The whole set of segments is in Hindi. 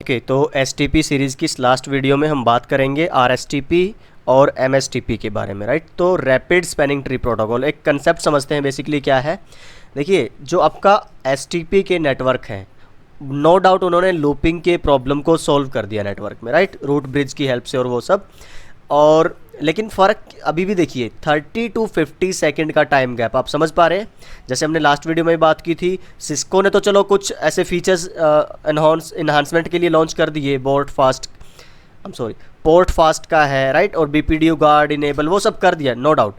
ओके, तो एसटीपी सीरीज़ की इस लास्ट वीडियो में हम बात करेंगे आरएसटीपी और एमएसटीपी के बारे में, राइट। तो रैपिड स्पैनिंग ट्री प्रोटोकॉल एक कंसेप्ट समझते हैं बेसिकली क्या है। देखिए, जो आपका एसटीपी के नेटवर्क हैं, नो डाउट उन्होंने लूपिंग के प्रॉब्लम को सॉल्व कर दिया नेटवर्क में, राइट, रूट ब्रिज की हेल्प से और वो सब। और लेकिन फ़र्क अभी भी देखिए 30 to 50 सेकंड का टाइम गैप आप समझ पा रहे हैं। जैसे हमने लास्ट वीडियो में बात की थी, सिस्को ने तो चलो कुछ ऐसे फीचर्स इन्हांसमेंट के लिए लॉन्च कर दिए, पोर्ट फास्ट का है, राइट, और बीपीडीयू गार्ड इनेबल वो सब कर दिया, नो डाउट।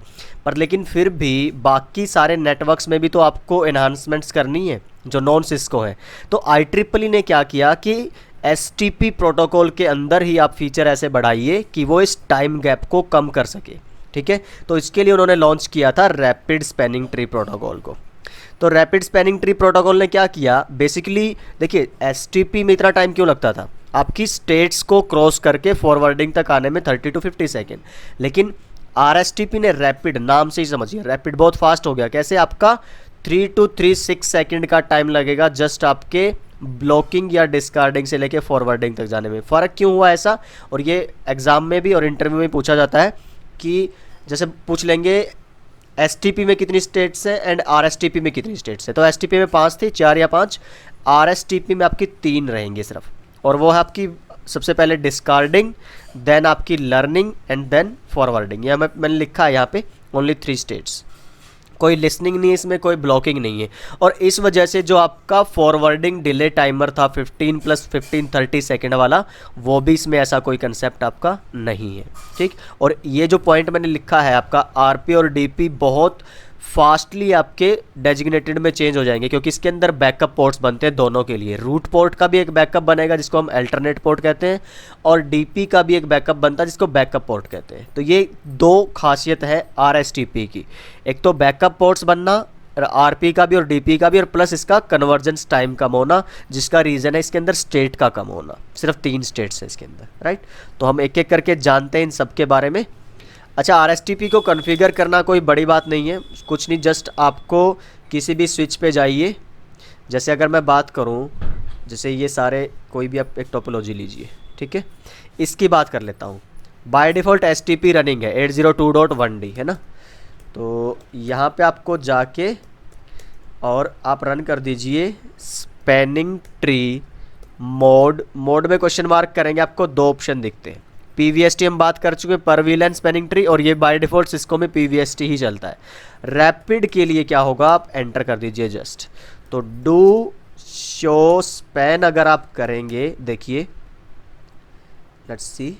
पर लेकिन फिर भी बाकी सारे नेटवर्क्स में भी तो आपको इन्हांसमेंट्स करनी है जो नॉन सिस्को हैं। तो IEEE ने क्या किया कि एसटीपी प्रोटोकॉल के अंदर ही आप फीचर ऐसे बढ़ाइए कि वो इस टाइम गैप को कम कर सके, ठीक है। तो इसके लिए उन्होंने लॉन्च किया था रैपिड स्पैनिंग ट्री प्रोटोकॉल को। तो रैपिड स्पैनिंग ट्री प्रोटोकॉल ने क्या किया, बेसिकली देखिए एसटीपी में इतना टाइम क्यों लगता था, आपकी स्टेट्स को क्रॉस करके फॉरवर्डिंग तक आने में 30 to 50 सेकेंड। लेकिन आरएसटीपी ने रैपिड, नाम से ही समझिए रैपिड बहुत फास्ट हो गया। कैसे, आपका 3 to 36 सेकेंड का टाइम लगेगा जस्ट आपके ब्लॉकिंग या डिस्कार्डिंग से लेके फॉरवर्डिंग तक जाने में। फ़र्क क्यों हुआ ऐसा, और ये एग्ज़ाम में भी और इंटरव्यू में पूछा जाता है कि जैसे पूछ लेंगे एसटीपी में कितनी स्टेट्स हैं एंड आरएसटीपी में कितनी स्टेट्स हैं। तो एसटीपी में 5 थी, 4 या 5, आरएसटीपी में आपकी 3 रहेंगे सिर्फ, और वो है आपकी सबसे पहले डिस्कार्डिंग, देन आपकी लर्निंग एंड देन फॉरवर्डिंग। यह मैंने लिखा है यहाँ पे ओनली 3 स्टेट्स, कोई लिसनिंग नहीं है इसमें, कोई ब्लॉकिंग नहीं है। और इस वजह से जो आपका फॉरवर्डिंग डिले टाइमर था 15 + 15 30 सेकेंड वाला, वो भी इसमें ऐसा कोई कंसेप्ट आपका नहीं है, ठीक। और ये जो पॉइंट मैंने लिखा है, आपका आरपी और डीपी बहुत फास्टली आपके डेजिग्नेटेड में चेंज हो जाएंगे, क्योंकि इसके अंदर बैकअप पोर्ट्स बनते हैं दोनों के लिए। रूट पोर्ट का भी एक बैकअप बनेगा जिसको हम अल्टरनेट पोर्ट कहते हैं, और डीपी का भी एक बैकअप बनता है जिसको बैकअप पोर्ट कहते हैं। तो ये 2 खासियत है आरएसटीपी की, एक तो बैकअप पोर्ट्स बनना आरपी का भी और डीपी का भी, और प्लस इसका कन्वर्जेंस टाइम कम होना, जिसका रीज़न है इसके अंदर स्टेट का कम होना। सिर्फ 3 स्टेट्स हैं इसके अंदर, राइट। तो हम एक एक करके जानते हैं इन सब के बारे में। अच्छा, आरएसटीपी को कॉन्फ़िगर करना कोई बड़ी बात नहीं है, कुछ नहीं, जस्ट आपको किसी भी स्विच पे जाइए। जैसे अगर मैं बात करूं, जैसे ये सारे कोई भी आप एक टोपोलॉजी लीजिए, ठीक है, इसकी बाय कर लेता हूं। बाय डिफ़ॉल्ट एसटीपी रनिंग है 802.1d, है ना। तो यहाँ पे आपको जाके और आप रन कर दीजिए स्पैनिंग ट्री मोड में क्वेश्चन मार्क करेंगे, आपको 2 ऑप्शन दिखते हैं। पीवीएसटी हम बात कर चुके हैं, पर वीलन स्पैनिंग ट्री, और ये बाय डिफ़ॉल्ट सिस्को में पीवीएसटी ही चलता है। रैपिड के लिए क्या होगा, आप एंटर कर दीजिए जस्ट, तो डू शो स्पैन अगर आप करेंगे, देखिए लेट्स सी,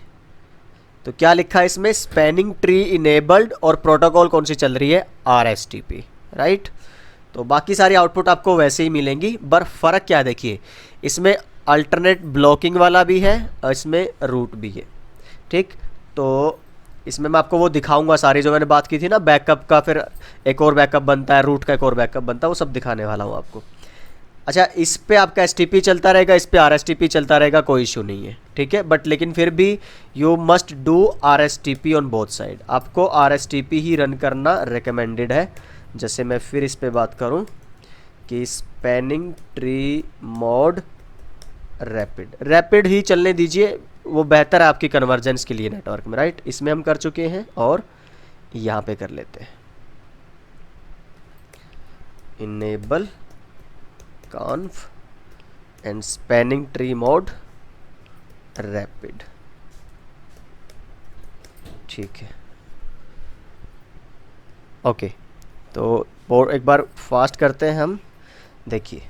तो क्या लिखा है इसमें, स्पैनिंग ट्री इनेबल्ड, और प्रोटोकॉल कौन सी चल रही है, आरएसटीपी, राइट। तो बाकी सारी आउटपुट आपको वैसे ही मिलेंगी, पर फ़र्क क्या है, देखिए इसमें अल्टरनेट ब्लॉकिंग वाला भी है और इसमें रूट भी है, ठीक। तो इसमें मैं आपको वो दिखाऊंगा सारी जो मैंने बात की थी ना, बैकअप का, फिर एक और बैकअप बनता है, रूट का एक और बैकअप बनता है, वो सब दिखाने वाला हूँ आपको। अच्छा, इस पे आपका एसटीपी चलता रहेगा, इस पे आरएसटीपी चलता रहेगा, कोई इशू नहीं है, ठीक है। बट लेकिन फिर भी you must do RSTP on both side, आपको आरएसटीपी ही रन करना रिकमेंडेड है। जैसे मैं फिर इस पे बात करूँ कि स्पैनिंग ट्री मोड रैपिड ही चलने दीजिए, वो बेहतर है आपकी कन्वर्जेंस के लिए नेटवर्क में, राइट। इसमें हम कर चुके हैं, और यहाँ पे कर लेते हैं enable कॉन्फ and spanning tree mode rapid, ठीक है, ओके। तो और एक बार फास्ट करते हैं हम, देखिए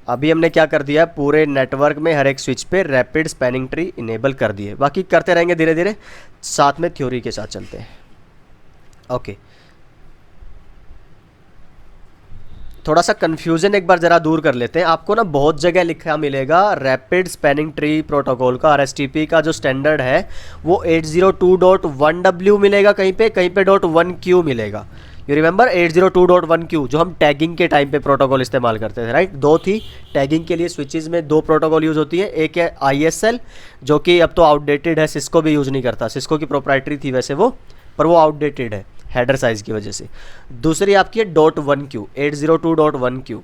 अभी हमने क्या कर दिया, पूरे नेटवर्क में हर एक स्विच पे रैपिड स्पैनिंग ट्री इनेबल कर दिए। बाकी करते रहेंगे धीरे धीरे, साथ में थ्योरी के साथ चलते हैं, ओके। थोड़ा सा कन्फ्यूज़न एक बार ज़रा दूर कर लेते हैं। आपको ना बहुत जगह लिखा मिलेगा रैपिड स्पैनिंग ट्री प्रोटोकॉल का, आरएसटीपी का जो स्टैंडर्ड है वो 802.1w मिलेगा, कहीं पे .1q मिलेगा। यू रिमेंबर 802.1q, जो हम टैगिंग के टाइम पे प्रोटोकॉल इस्तेमाल करते थे, राइट। 2 थी टैगिंग के लिए, स्विचेस में 2 प्रोटोकॉल यूज़ होती है। एक है ISL, जो कि अब तो आउटडेटेड है, सिस्को भी यूज़ नहीं करता, सिस्को की प्रोप्राइटरी थी वैसे वो, पर वो आउटडेटेड है हेडर साइज़ की वजह से। दूसरी आपकी है .1q, 802.1q।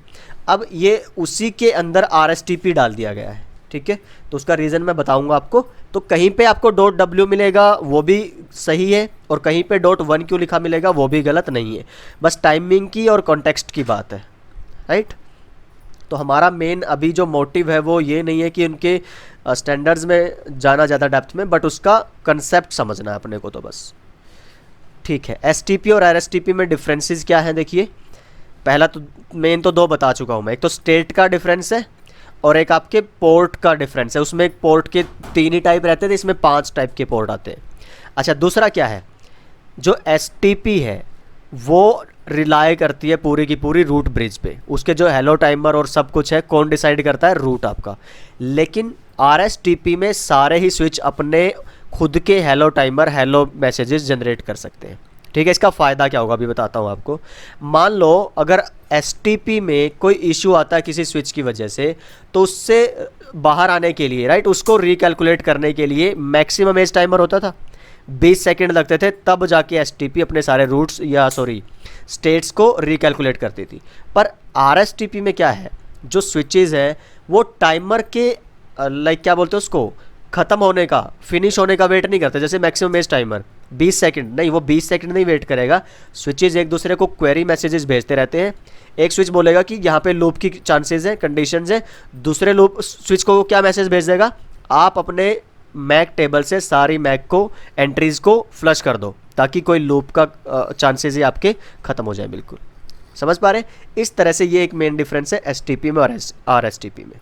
अब ये उसी के अंदर आरएसटीपी डाल दिया गया है, ठीक है, तो उसका रीज़न मैं बताऊंगा आपको। तो कहीं पे आपको डॉट डब्ल्यू मिलेगा वो भी सही है, और कहीं पे डॉट वन क्यू लिखा मिलेगा वो भी गलत नहीं है, बस टाइमिंग की और कॉन्टेक्स्ट की बात है, राइट। तो हमारा मेन अभी जो मोटिव है वो ये नहीं है कि उनके स्टैंडर्ड्स में जाना ज़्यादा डेप्थ में, बट उसका कंसेप्ट समझना है अपने को तो बस, ठीक है। एसटीपी और आरएसटीपी में डिफरेंसेस क्या हैं देखिए। पहला तो मेन तो दो बता चुका हूँ मैं, एक तो स्टेट का डिफरेंस है और एक आपके पोर्ट का डिफरेंस है। उसमें एक पोर्ट के 3 ही टाइप रहते थे, इसमें 5 टाइप के पोर्ट आते हैं। अच्छा, दूसरा क्या है, जो एसटीपी है वो रिलाई करती है पूरी की पूरी रूट ब्रिज पे, उसके जो हेलो टाइमर और सब कुछ है कौन डिसाइड करता है, रूट आपका। लेकिन आरएसटीपी में सारे ही स्विच अपने खुद के hello timer hello messages generate कर सकते हैं, ठीक है। इसका फ़ायदा क्या होगा अभी बताता हूँ आपको। मान लो अगर एसटीपी में कोई इशू आता है किसी स्विच की वजह से, तो उससे बाहर आने के लिए, राइट, उसको रिकैलकुलेट करने के लिए मैक्सिमम एज टाइमर होता था, 20 सेकंड लगते थे, तब जाके एसटीपी अपने सारे रूट्स या स्टेट्स को रिकैलकुलेट करती थी। पर आरएसटीपी में क्या है, जो स्विचेस हैं वो टाइमर के लाइक क्या बोलते हैं उसको, ख़त्म होने का, फिनिश होने का वेट नहीं करते। जैसे मैक्सिमम एज टाइमर 20 सेकंड, नहीं वो 20 सेकंड नहीं वेट करेगा। स्विचेस एक दूसरे को क्वेरी मैसेजेस भेजते रहते हैं। एक स्विच बोलेगा कि यहाँ पे लूप की चांसेस है, कंडीशंस है, दूसरे लूप स्विच को क्या मैसेज भेज देगा, आप अपने मैक टेबल से सारी मैक को एंट्रीज़ को फ्लश कर दो, ताकि कोई लूप का चांसेस ही आपके ख़त्म हो जाए। बिल्कुल समझ पा रहे हैं। इस तरह से ये एक मेन डिफरेंस है एसटीपी में और आरएसटीपी में।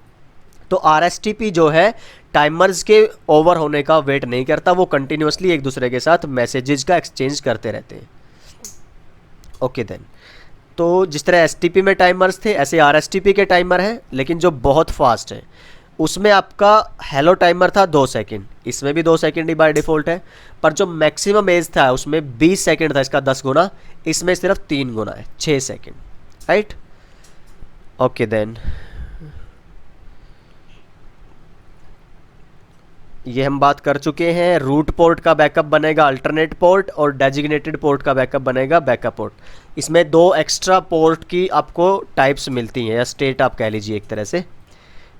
तो आरएसटीपी जो है टाइमर्स के ओवर होने का वेट नहीं करता, वो कंटिन्यूसली एक दूसरे के साथ मैसेजेस का एक्सचेंज करते रहते हैं। ओके देन, तो जिस तरह एसटीपी में टाइमर्स थे ऐसे आरएसटीपी के टाइमर हैं, लेकिन जो बहुत फास्ट है। उसमें आपका हेलो टाइमर था 2 सेकंड, इसमें भी 2 सेकंड ही बाय डिफ़ॉल्ट है। पर जो मैक्सिमम एज था उसमें 20 सेकंड था, इसका 10 गुना, इसमें सिर्फ 3 गुना है, 6 सेकंड, राइट। ओके देन, ये हम बात कर चुके हैं। रूट पोर्ट का बैकअप बनेगा अल्टरनेट पोर्ट, और डेजिग्नेटेड पोर्ट का बैकअप बनेगा बैकअप पोर्ट। इसमें 2 एक्स्ट्रा पोर्ट की आपको टाइप्स मिलती हैं, या स्टेट आप कह लीजिए एक तरह से,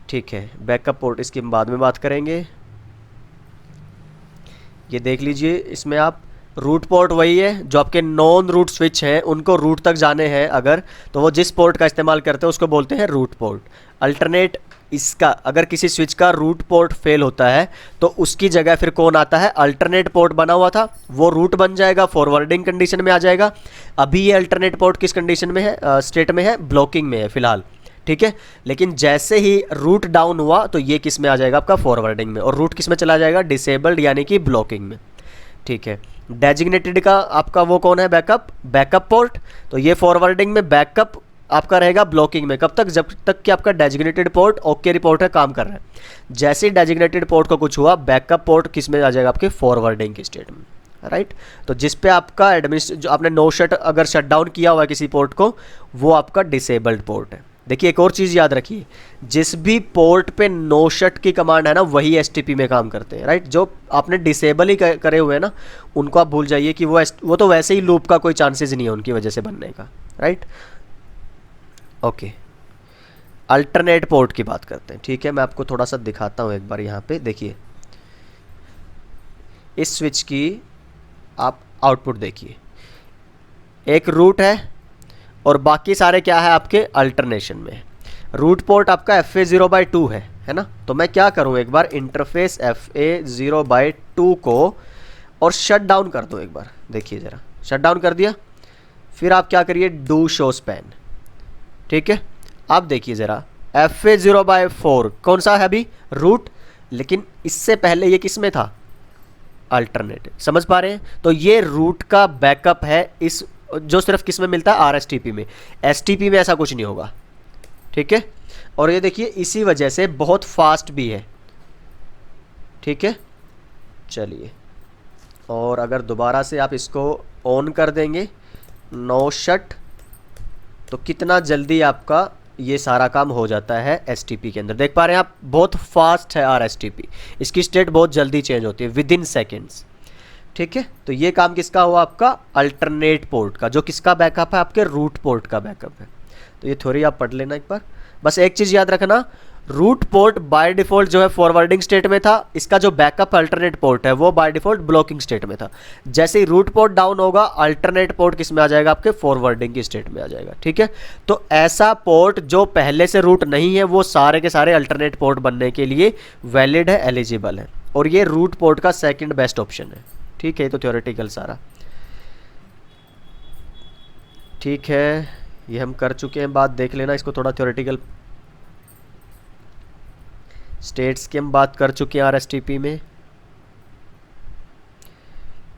ठीक है। बैकअप पोर्ट इसकी हम बाद में बात करेंगे। ये देख लीजिए, इसमें आप रूट पोर्ट वही है जो आपके नॉन रूट स्विच हैं, उनको रूट तक जाने हैं अगर, तो वो जिस पोर्ट का इस्तेमाल करते हैं उसको बोलते हैं रूट पोर्ट। अल्टरनेट, इसका अगर किसी स्विच का रूट पोर्ट फेल होता है तो उसकी जगह फिर कौन आता है, अल्टरनेट पोर्ट बना हुआ था वो रूट बन जाएगा, फॉरवर्डिंग कंडीशन में आ जाएगा। अभी ये अल्टरनेट पोर्ट किस कंडीशन में है, स्टेट में है, ब्लॉकिंग में है फिलहाल, ठीक है। लेकिन जैसे ही रूट डाउन हुआ तो ये किस में आ जाएगा आपका, फॉरवर्डिंग में, और रूट किस में चला जाएगा, डिसेबल्ड यानी कि ब्लॉकिंग में, ठीक है। डेजिग्नेटेड का आपका वो कौन है, बैकअप पोर्ट, तो ये फॉरवर्डिंग में, बैकअप आपका रहेगा ब्लॉकिंग में। कब तक, जब तक कि आपका डेजिग्नेटेड पोर्ट ओके रिपोर्ट है, काम कर रहा है। जैसे ही डेजिग्नेटेड पोर्ट को कुछ हुआ, बैकअप पोर्ट किस में आ जाएगा, आपके फॉरवर्डिंग की स्टेट में, राइट। तो जिस पे आपका जो आपने नो शट अगर शट डाउन किया हुआ है किसी पोर्ट को, वो आपका डिसेबल्ड पोर्ट है। देखिए एक और चीज़ याद रखिए, जिस भी पोर्ट पे नो शट की कमांड है ना, वही एसटीपी में काम करते हैं, राइट। जो आपने डिसेबल ही करे हुए हैं ना, उनको आप भूल जाइए कि वो तो वैसे ही लूप का कोई चांसेस नहीं है उनकी वजह से बनने का, राइट। ओके, अल्टरनेट पोर्ट की बात करते हैं, ठीक है। मैं आपको थोड़ा सा दिखाता हूँ एक बार, यहाँ पे देखिए, इस स्विच की आप आउटपुट देखिए, एक रूट है और बाकी सारे क्या है आपके अल्टरनेशन में। रूट पोर्ट आपका FA0/2 है ना। तो मैं क्या करूं, एक बार इंटरफेस FA0/2 को और शट डाउन कर दूं एक बार, देखिए ज़रा, शट डाउन कर दिया। फिर आप क्या करिए, डू शो स्पैन, ठीक है। आप देखिए ज़रा, FA0/4 कौन सा है अभी, रूट, लेकिन इससे पहले ये किस में था, अल्टरनेट, समझ पा रहे हैं। तो ये रूट का बैकअप है, इस जो सिर्फ किस में मिलता है, आरएसटीपी में। एसटीपी में ऐसा कुछ नहीं होगा, ठीक है। और ये देखिए इसी वजह से बहुत फास्ट भी है, ठीक है। चलिए, और अगर दोबारा से आप इसको ऑन कर देंगे नो शट, तो कितना जल्दी आपका ये सारा काम हो जाता है एसटीपी के अंदर। देख पा रहे हैं आप, बहुत फास्ट है आरएसटीपी, इसकी स्टेट बहुत जल्दी चेंज होती है, विद इन सेकेंड्स, ठीक है। तो ये काम किसका हुआ, आपका अल्टरनेट पोर्ट का, जो किसका बैकअप है, आपके रूट पोर्ट का बैकअप है। तो ये थ्योरी आप पढ़ लेना एक बार। बस एक चीज़ याद रखना, रूट पोर्ट बाय डिफ़ॉल्ट जो है फॉरवर्डिंग स्टेट में था, इसका जो बैकअप अल्टरनेट पोर्ट है वो बाय डिफ़ॉल्ट ब्लॉकिंग स्टेट में था। जैसे ही रूट पोर्ट डाउन होगा, अल्टरनेट पोर्ट किस में आ जाएगा, आपके फॉरवर्डिंग की स्टेट में आ जाएगा। ठीक है, तो ऐसा पोर्ट जो पहले से रूट नहीं है वो सारे के सारे अल्टरनेट पोर्ट बनने के लिए वैलिड है, एलिजिबल है, और ये रूट पोर्ट का सेकेंड बेस्ट ऑप्शन है। ठीक है, तो थ्योरेटिकल सारा ठीक है, ये हम कर चुके हैं। बात देख लेना इसको थोड़ा, थ्योरेटिकल स्टेट्स की हम बात कर चुके हैं आरएसटीपी में।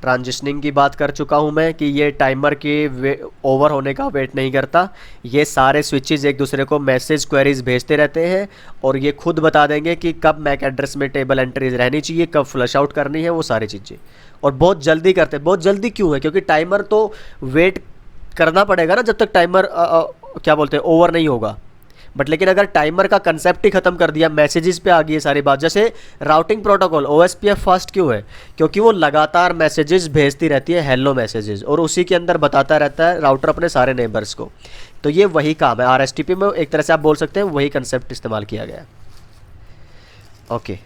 ट्रांजिशनिंग की बात कर चुका हूं मैं कि ये टाइमर के ओवर होने का वेट नहीं करता, ये सारे स्विचेस एक दूसरे को मैसेज क्वेरीज भेजते रहते हैं और ये खुद बता देंगे कि कब मैक एड्रेस में टेबल एंट्रीज रहनी चाहिए, कब फ्लश आउट करनी है, वो सारी चीज़ें। और बहुत जल्दी करते हैं। बहुत जल्दी क्यों है, क्योंकि टाइमर तो वेट करना पड़ेगा ना जब तक टाइमर क्या बोलते हैं ओवर नहीं होगा। बट लेकिन अगर टाइमर का कंसेप्ट ही खत्म कर दिया, मैसेजेस पे आ गई है सारी बात। जैसे राउटिंग प्रोटोकॉल ओएसपीएफ फास्ट क्यों है, क्योंकि वो लगातार मैसेजेस भेजती रहती है, हेलो मैसेजेस, और उसी के अंदर बताता रहता है राउटर अपने सारे नेबर्स को। तो ये वही काम है आरएसटीपी में, एक तरह से आप बोल सकते हैं वही कंसेप्ट इस्तेमाल किया गया है। ओके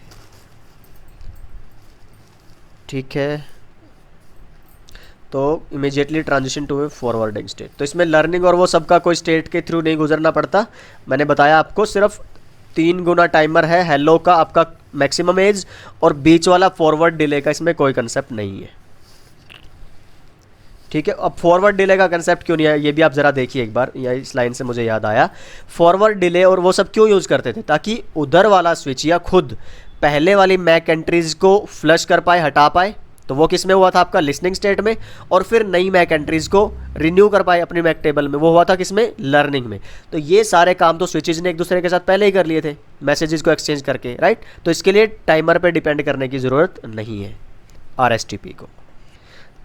ठीक है, तो immediately transition to a forwarding state. तो इसमें लर्निंग और वो सबका कोई स्टेट के थ्रू नहीं गुजरना पड़ता। मैंने बताया आपको सिर्फ 3 गुना टाइमर है हेलो का आपका मैक्सिमम एज, और बीच वाला फॉरवर्ड डिले का इसमें कोई कंसेप्ट नहीं है। ठीक है, अब फॉरवर्ड डिले का कंसेप्ट क्यों नहीं है ये भी आप ज़रा देखिए एक बार। या इस लाइन से मुझे याद आया, फॉरवर्ड डिले और वो सब क्यों यूज़ करते थे, ताकि उधर वाला स्विच या खुद पहले वाली मैक एंट्रीज को फ्लश कर पाए, हटा पाए। तो वो किस में हुआ था, आपका लिसनिंग स्टेट में, और फिर नई मैक एंट्रीज को रिन्यू कर पाए अपनी मैक टेबल में, वो हुआ था किसमें, लर्निंग में। तो ये सारे काम तो स्विचेज ने एक दूसरे के साथ पहले ही कर लिए थे, मैसेजेस को एक्सचेंज करके, राइट। तो इसके लिए टाइमर पे डिपेंड करने की ज़रूरत नहीं है आरएसटीपी को।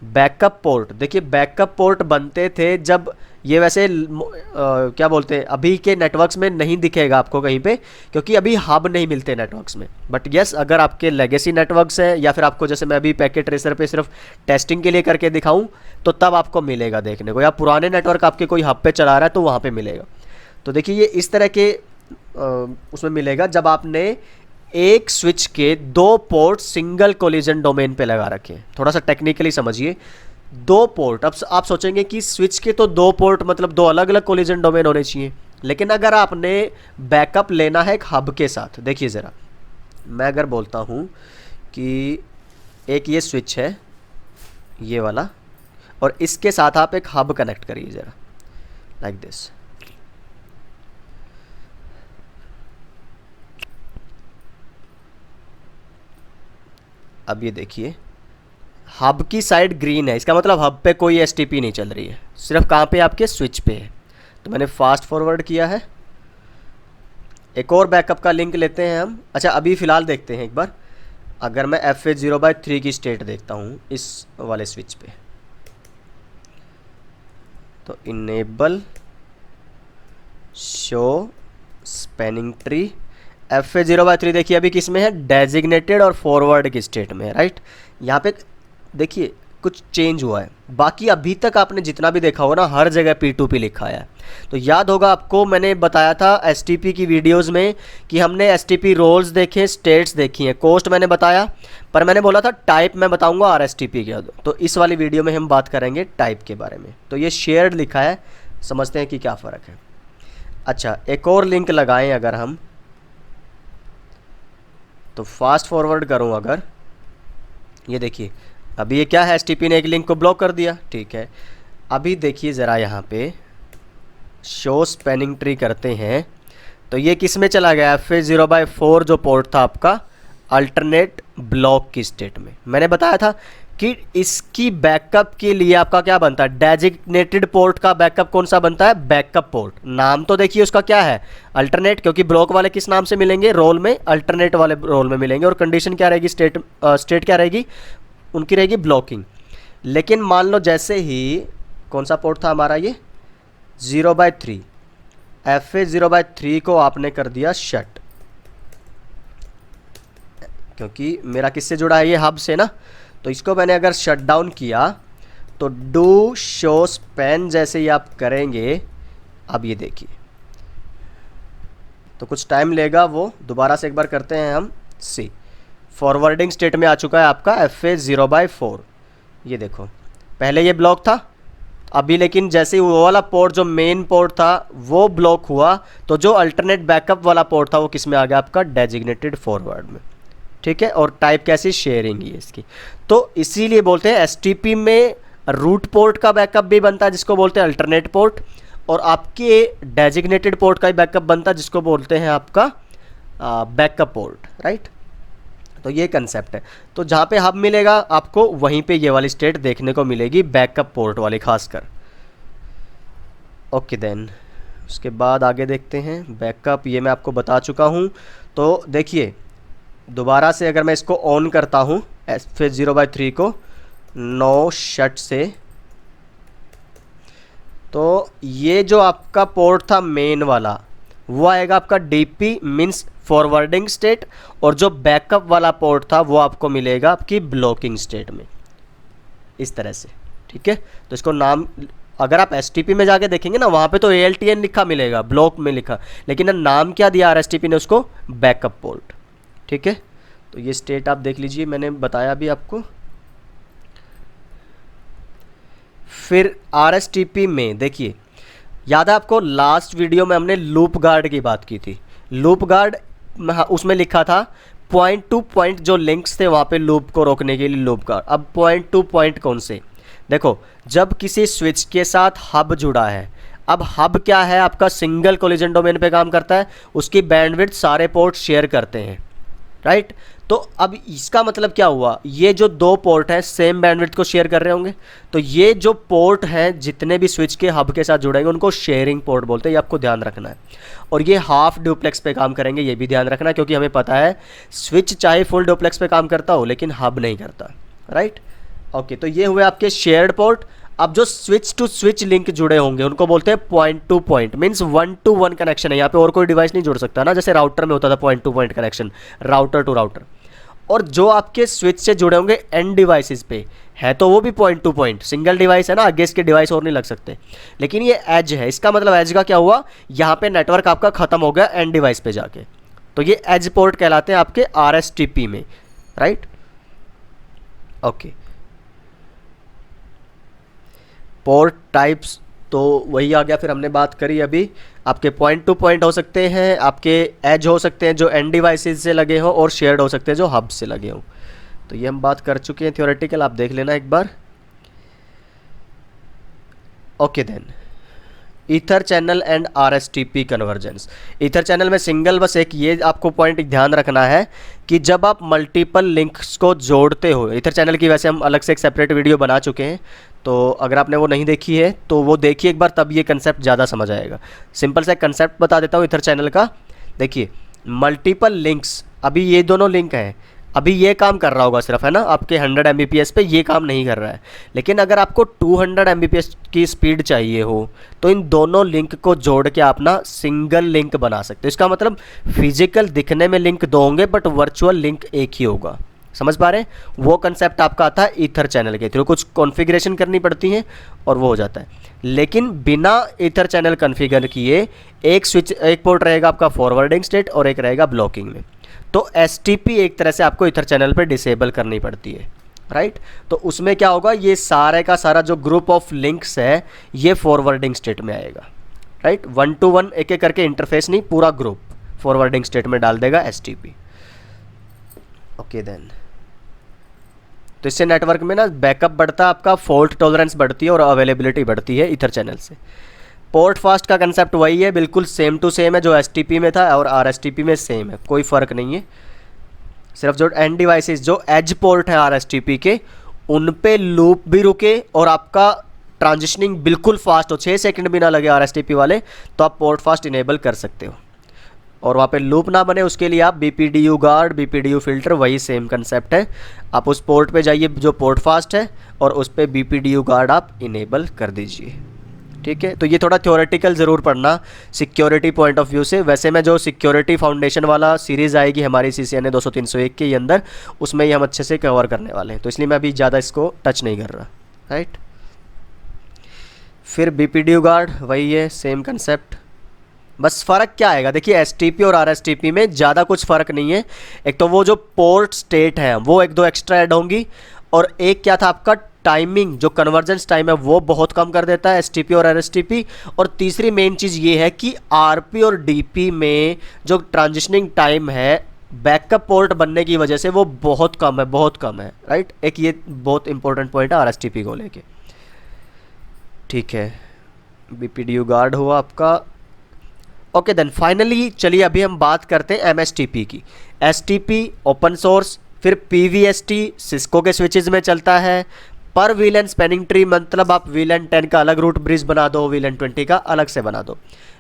बैकअप पोर्ट, देखिए बैकअप पोर्ट बनते थे जब ये वैसे क्या बोलते हैं, अभी के नेटवर्क्स में नहीं दिखेगा आपको कहीं पे, क्योंकि अभी हब नहीं मिलते नेटवर्क्स में। बट यस, अगर आपके लेगेसी नेटवर्क्स हैं या फिर आपको जैसे मैं अभी पैकेट ट्रेसर पे सिर्फ टेस्टिंग के लिए करके दिखाऊं, तो तब आपको मिलेगा देखने को, या पुराने नेटवर्क आपके कोई हब पे चला रहा है तो वहाँ पे मिलेगा। तो देखिए ये इस तरह के उसमें मिलेगा जब आपने एक स्विच के 2 पोर्ट सिंगल कोलिजन डोमेन पे लगा रखे हैं। थोड़ा सा टेक्निकली समझिए, 2 पोर्ट, अब आप सोचेंगे कि स्विच के तो 2 पोर्ट मतलब 2 अलग अलग कोलिजन डोमेन होने चाहिए, लेकिन अगर आपने बैकअप लेना है एक हब के साथ, देखिए ज़रा, मैं अगर बोलता हूँ कि एक ये स्विच है ये वाला, और इसके साथ आप एक हब कनेक्ट करिए ज़रा, लाइक दिस। अब ये देखिए हब की साइड ग्रीन है, इसका मतलब हब पे कोई एसटीपी नहीं चल रही है, सिर्फ कहाँ पे, आपके स्विच पे है। तो मैंने फास्ट फॉरवर्ड किया है। एक और बैकअप का लिंक लेते हैं हम। अच्छा अभी फ़िलहाल देखते हैं एक बार, अगर मैं FA0/3 की स्टेट देखता हूँ इस वाले स्विच पे, तो enable show spanning tree, FA0/3 देखिए अभी किस में है, डेजिग्नेटेड और फॉरवर्ड की स्टेट में है, राइट। यहाँ पे देखिए कुछ चेंज हुआ है, बाकी अभी तक आपने जितना भी देखा होगा ना हर जगह P2P लिखा है। तो याद होगा आपको, मैंने बताया था STP की वीडियोस में कि हमने STP रोल्स देखे, स्टेट्स देखी हैं, कोस्ट मैंने बताया, पर मैंने बोला था टाइप मैं बताऊंगा RSTP के। तो इस वाली वीडियो में हम बात करेंगे टाइप के बारे में। तो ये शेयर्ड लिखा है, समझते हैं कि क्या फ़र्क है। अच्छा एक और लिंक लगाएं अगर हम, तो फास्ट फॉरवर्ड करूं अगर, ये देखिए अभी ये क्या है, STP ने एक लिंक को ब्लॉक कर दिया, ठीक है। अभी देखिए ज़रा यहाँ पे शो स्पैनिंग ट्री करते हैं, तो ये किस में चला गया, FA0/4 जो पोर्ट था आपका अल्टरनेट ब्लॉक की स्टेट में। मैंने बताया था कि इसकी बैकअप के लिए आपका क्या बनता है, डेजिग्नेटेड पोर्ट का बैकअप कौन सा बनता है, बैकअप पोर्ट। नाम तो देखिए उसका क्या है, अल्टरनेट, क्योंकि ब्लॉक वाले किस नाम से मिलेंगे, रोल में, अल्टरनेट वाले रोल में मिलेंगे। और कंडीशन क्या रहेगी, स्टेट क्या रहेगी, उनकी रहेगी ब्लॉकिंग। लेकिन मान लो जैसे ही कौन सा पोर्ट था हमारा, ये 0/3, FA0/3 को आपने कर दिया शट, क्योंकि मेरा किससे जुड़ा है, ये हब से ना। तो इसको मैंने अगर शट डाउन किया, तो डू शो स्पैन जैसे ही आप करेंगे, अब ये देखिए तो कुछ टाइम लेगा वो। दोबारा से एक बार करते हैं हम सी। फॉरवर्डिंग स्टेट में आ चुका है आपका FA0/4। ये देखो पहले ये ब्लॉक था, अभी लेकिन जैसे ही वो वाला पोर्ट जो मेन पोर्ट था वो ब्लॉक हुआ, तो जो अल्टरनेट बैकअप वाला पोर्ट था वो किस में आ गया आपका डेजिग्नेटेड फॉरवर्ड में। ठीक है, और टाइप कैसी शेयरिंग है इसकी। तो इसीलिए बोलते हैं STP में रूट पोर्ट का बैकअप भी बनता है जिसको बोलते हैं अल्टरनेट पोर्ट, और आपके डेजिग्नेटेड पोर्ट का ही बैकअप बनता है जिसको बोलते हैं आपका बैकअप पोर्ट, राइट। तो ये कंसेप्ट है। तो जहाँ पे हब मिलेगा आपको वहीं पे ये वाली स्टेट देखने को मिलेगी, बैकअप पोर्ट वाली खासकर। ओके देन उसके बाद आगे देखते हैं बैकअप, ये मैं आपको बता चुका हूँ। तो देखिए दोबारा से अगर मैं इसको ऑन करता हूँ FA0/3 को नो शट से, तो ये जो आपका पोर्ट था मेन वाला वो आएगा आपका DP मीन्स फॉरवर्डिंग स्टेट, और जो बैकअप वाला पोर्ट था वो आपको मिलेगा आपकी ब्लॉकिंग स्टेट में, इस तरह से। ठीक है, तो इसको नाम अगर आप STP में जाके देखेंगे ना वहाँ पे तो ALTN लिखा मिलेगा, ब्लॉक में लिखा, लेकिन नाम क्या दिया RSTP ने उसको, बैकअप पोर्ट। ठीक है, तो ये स्टेट आप देख लीजिए, मैंने बताया भी आपको। फिर RSTP में देखिए, याद है आपको लास्ट वीडियो में हमने लूप गार्ड की बात की थी। लूप गार्ड उसमें लिखा था पॉइंट टू पॉइंट जो लिंक्स थे वहाँ पे लूप को रोकने के लिए लूप गार्ड। अब पॉइंट टू पॉइंट कौन से, देखो जब किसी स्विच के साथ हब जुड़ा है, अब हब क्या है आपका सिंगल कोलिजन डोमेन पे काम करता है, उसकी बैंडविड्थ सारे पोर्ट शेयर करते हैं, राइट। तो अब इसका मतलब क्या हुआ, ये जो दो पोर्ट हैं सेम बैंडविड्थ को शेयर कर रहे होंगे, तो ये जो पोर्ट हैं जितने भी स्विच के हब के साथ जुड़ेंगे उनको शेयरिंग पोर्ट बोलते हैं, ये आपको ध्यान रखना है। और ये हाफ डुप्लेक्स पे काम करेंगे, ये भी ध्यान रखना, क्योंकि हमें पता है स्विच चाहे फुल डुप्लेक्स पे काम करता हो लेकिन हब नहीं करता, राइट। ओके, तो ये हुए आपके शेयर्ड पोर्ट। अब जो स्विच टू स्विच लिंक जुड़े होंगे उनको बोलते हैं point to point, means 1 to 1 connection है, यहाँ पे और कोई डिवाइस नहीं जुड़ सकता ना, जैसे राउटर में होता था point to point connection, router to router. और जो आपके स्विच से जुड़े होंगे एंड डिवाइसेस पे है तो वो भी point to point, single device है ना, आगे इसके डिवाइस और नहीं लग सकते, लेकिन ये एज है। इसका मतलब एज का क्या हुआ, यहाँ पे नेटवर्क आपका खत्म हो गया एंड डिवाइस पे जाके, तो ये एज पोर्ट कहलाते हैं आपके RSTP में, राइट। ओके, पोर्ट टाइप्स तो वही आ गया। फिर हमने बात करी अभी, आपके पॉइंट टू पॉइंट हो सकते हैं, आपके एज हो सकते हैं जो एंड डिवाइसेस से लगे हों, और शेयर्ड हो सकते हैं जो हब से लगे हों। तो ये हम बात कर चुके हैं थ्योरेटिकल, आप देख लेना एक बार। Okay then ether channel and RSTP convergence. Ether channel में सिंगल बस एक ये आपको पॉइंट ध्यान रखना है कि जब आप मल्टीपल लिंक्स को जोड़ते हो, ईथर चैनल की वैसे हम अलग से एक सेपरेट वीडियो बना चुके हैं, तो अगर आपने वो नहीं देखी है तो वो देखिए एक बार, तब ये कंसेप्ट ज़्यादा समझ आएगा। सिंपल सा कंसेप्ट बता देता हूँ ईथर चैनल का। देखिए मल्टीपल लिंक्स, अभी ये दोनों लिंक हैं, अभी ये काम कर रहा होगा सिर्फ, है ना, आपके 100 Mbps पे ये काम नहीं कर रहा है, लेकिन अगर आपको 200 Mbps की स्पीड चाहिए हो तो इन दोनों लिंक को जोड़ के आप ना सिंगल लिंक बना सकते हो। इसका मतलब फिजिकल दिखने में लिंक दो होंगे बट वर्चुअल लिंक एक ही होगा। समझ पा रहे हैं, वो कंसेप्ट आपका आता है ईथर चैनल के थ्रू, कुछ कॉन्फ़िगरेशन करनी पड़ती है और वो हो जाता है। लेकिन बिना ईथर चैनल कॉन्फ़िगर किए एक स्विच, एक पोर्ट रहेगा आपका फॉरवर्डिंग स्टेट और एक रहेगा ब्लॉकिंग में, तो STP एक तरह से आपको ईथर चैनल पे डिसेबल करनी पड़ती है, राइट। तो उसमें क्या होगा, ये सारे का सारा जो ग्रुप ऑफ लिंक्स है ये फॉरवर्डिंग स्टेट में आएगा, राइट। 1 to 1 एक एक करके इंटरफेस नहीं, पूरा ग्रुप फॉरवर्डिंग स्टेट में डाल देगा STP। ओके देन, तो इससे नेटवर्क में ना बैकअप बढ़ता है आपका, फॉल्ट टॉलरेंस बढ़ती है और अवेलेबिलिटी बढ़ती है ईथर चैनल से। पोर्ट फास्ट का कंसेप्ट वही है, बिल्कुल सेम टू सेम है जो STP में था और RSTP में सेम है, कोई फ़र्क नहीं है। सिर्फ जो एंड डिवाइसेस जो एज पोर्ट है RSTP के, उन पे लूप भी रुके और आपका ट्रांजिशनिंग बिल्कुल फास्ट हो, 6 सेकंड भी ना लगे RSTP वाले, तो आप पोर्ट फास्ट इनेबल कर सकते हो। और वहाँ पे लूप ना बने उसके लिए आप BPDU गार्ड, BPDU फिल्टर, वही सेम कंसेप्ट है। आप उस पोर्ट पे जाइए जो पोर्ट फास्ट है और उस पर BPDU गार्ड आप इनेबल कर दीजिए, ठीक है। तो ये थोड़ा थ्योरेटिकल ज़रूर पढ़ना सिक्योरिटी पॉइंट ऑफ व्यू से। वैसे में जो सिक्योरिटी फाउंडेशन वाला सीरीज़ आएगी हमारी CCNA 200-301 के अंदर, उसमें ही हम अच्छे से कवर करने वाले हैं, तो इसलिए मैं अभी ज़्यादा इसको टच नहीं कर रहा, राइट। फिर BPDU गार्ड वही है, सेम कंसेप्ट। बस फ़र्क क्या आएगा, देखिए एसटीपी और आरएसटीपी में ज़्यादा कुछ फ़र्क नहीं है। एक तो वो जो पोर्ट स्टेट है वो एक दो एक्स्ट्रा ऐड होंगी, और एक क्या था आपका टाइमिंग, जो कन्वर्जेंस टाइम है वो बहुत कम कर देता है एसटीपी और आरएसटीपी। और तीसरी मेन चीज़ ये है कि आरपी और डीपी में जो ट्रांजिशनिंग टाइम है बैकअप पोर्ट बनने की वजह से वो बहुत कम है, बहुत कम है, राइट। एक ये बहुत इंपॉर्टेंट पॉइंट है आरएसटीपी को लेके। ठीक है, बीपीडीयू गार्ड हुआ आपका। ओके देन फाइनली चलिए अभी हम बात करते हैं एमएसटीपी की। एसटीपी ओपन सोर्स, फिर पीवीएसटी सिस्को के स्विचेस में चलता है। पर वीलन स्पैनिंग ट्री मतलब आप वीलन 10 का अलग रूट ब्रिज बना दो, वीलन 20 का अलग से बना दो,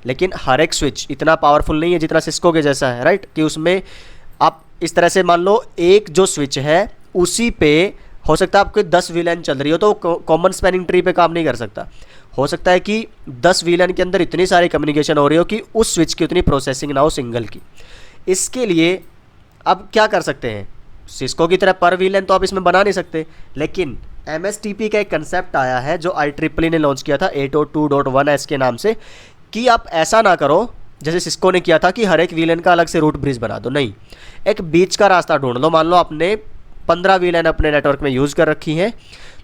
लेकिन हर एक स्विच इतना पावरफुल नहीं है जितना सिस्को के जैसा है, राइट। कि उसमें आप इस तरह से मान लो एक जो स्विच है उसी पे हो सकता है आपके 10 वीलन चल रही हो, तो कॉमन स्पैनिंग ट्री पे काम नहीं कर सकता। हो सकता है कि 10 वीलन के अंदर इतनी सारी कम्युनिकेशन हो रही हो कि उस स्विच की उतनी प्रोसेसिंग ना हो सिंगल की। इसके लिए अब क्या कर सकते हैं, सिस्को की तरह पर वीलन तो आप इसमें बना नहीं सकते, लेकिन एमएसटीपी का एक कंसेप्ट आया है जो IEEE ने लॉन्च किया था 802.1s के नाम से, कि आप ऐसा ना करो जैसे सिस्को ने किया था कि हर एक वीलन का अलग से रूट ब्रिज बना दो। नहीं, एक बीच का रास्ता ढूंढ लो। मान लो आपने 15 वीलन अपने नेटवर्क में यूज़ कर रखी हैं,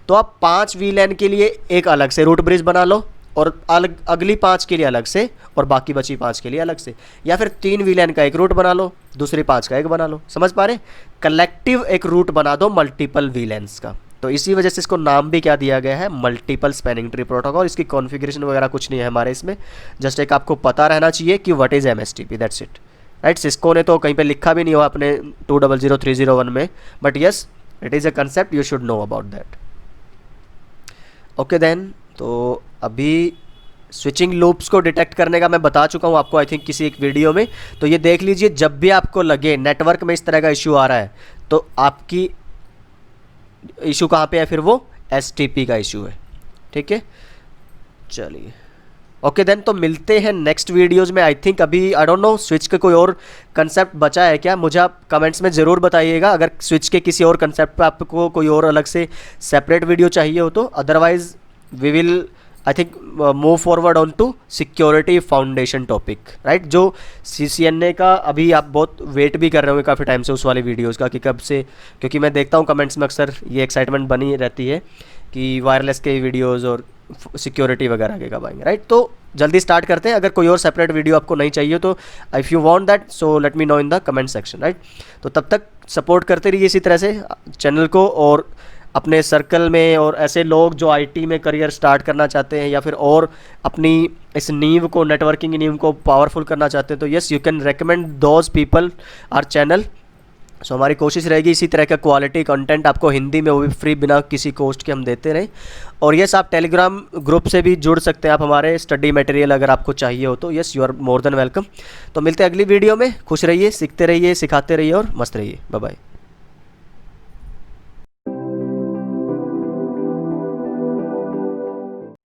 तो आप 5 वीलन के लिए एक अलग से रूट ब्रिज बना लो, और अलग अगली 5 के लिए अलग से, और बाकी बची 5 के लिए अलग से। या फिर 3 वीलन का एक रूट बना लो, दूसरी 5 का एक बना लो। समझ पा रहे? कलेक्टिव एक रूट बना दो मल्टीपल वीलेंस का। तो इसी वजह से इसको नाम भी क्या दिया गया है, मल्टीपल स्पैनिंग ट्री प्रोटोकॉल। इसकी कॉन्फ़िगरेशन वगैरह कुछ नहीं है हमारे इसमें, जस्ट एक आपको पता रहना चाहिए कि what is MSTP, that's it, right. Cisco ने तो कहीं पे लिखा भी नहीं हुआ अपने 200301 में, but yes it is a concept, you should know about that. Okay then, तो अभी स्विचिंग लूप्स को डिटेक्ट करने का मैं बता चुका हूँ आपको, आई थिंक किसी एक वीडियो में। तो ये देख लीजिए, जब भी आपको लगे नेटवर्क में इस तरह का इशू आ रहा है, तो आपकी इशू कहाँ पे है, फिर वो एसटीपी का इशू है। ठीक है, चलिए ओके देन, तो मिलते हैं नेक्स्ट वीडियोज़ में। आई थिंक अभी आई डोंट नो स्विच का कोई और कंसेप्ट बचा है क्या, मुझे आप कमेंट्स में ज़रूर बताइएगा। अगर स्विच के किसी और कंसेप्ट पे आपको कोई और अलग से सेपरेट वीडियो चाहिए हो तो, otherwise we will I think move forward on to security foundation topic, right. जो CCNA का अभी आप बहुत वेट भी कर रहे होंगे काफ़ी टाइम से उस वाली वीडियोज़ का, कि कब से, क्योंकि मैं देखता हूँ कमेंट्स में अक्सर ये एक्साइटमेंट बनी रहती है कि वायरलेस के वीडियोज़ और सिक्योरिटी वगैरह के कब आएंगे, राइट। तो जल्दी स्टार्ट करते हैं। अगर कोई और सेपरेट वीडियो आपको नहीं चाहिए तो if you want that so let me know in the comment section, right. तो तब तक सपोर्ट करते रहिए इसी तरह से चैनल को, और अपने सर्कल में और ऐसे लोग जो आईटी में करियर स्टार्ट करना चाहते हैं या फिर और अपनी इस नींव को, नेटवर्किंग नींव को पावरफुल करना चाहते हैं, तो yes you can recommend those people our channel. So हमारी कोशिश रहेगी इसी तरह का क्वालिटी कंटेंट आपको हिंदी में, वो भी फ्री, बिना किसी कॉस्ट के हम देते रहें। और यस, आप टेलीग्राम ग्रुप से भी जुड़ सकते हैं आप हमारे, स्टडी मटेरियल अगर आपको चाहिए हो तो yes you are more than welcome. तो मिलते हैं अगली वीडियो में। खुश रहिए, सीखते रहिए, सिखाते रहिए और मस्त रहिए। Bye bye.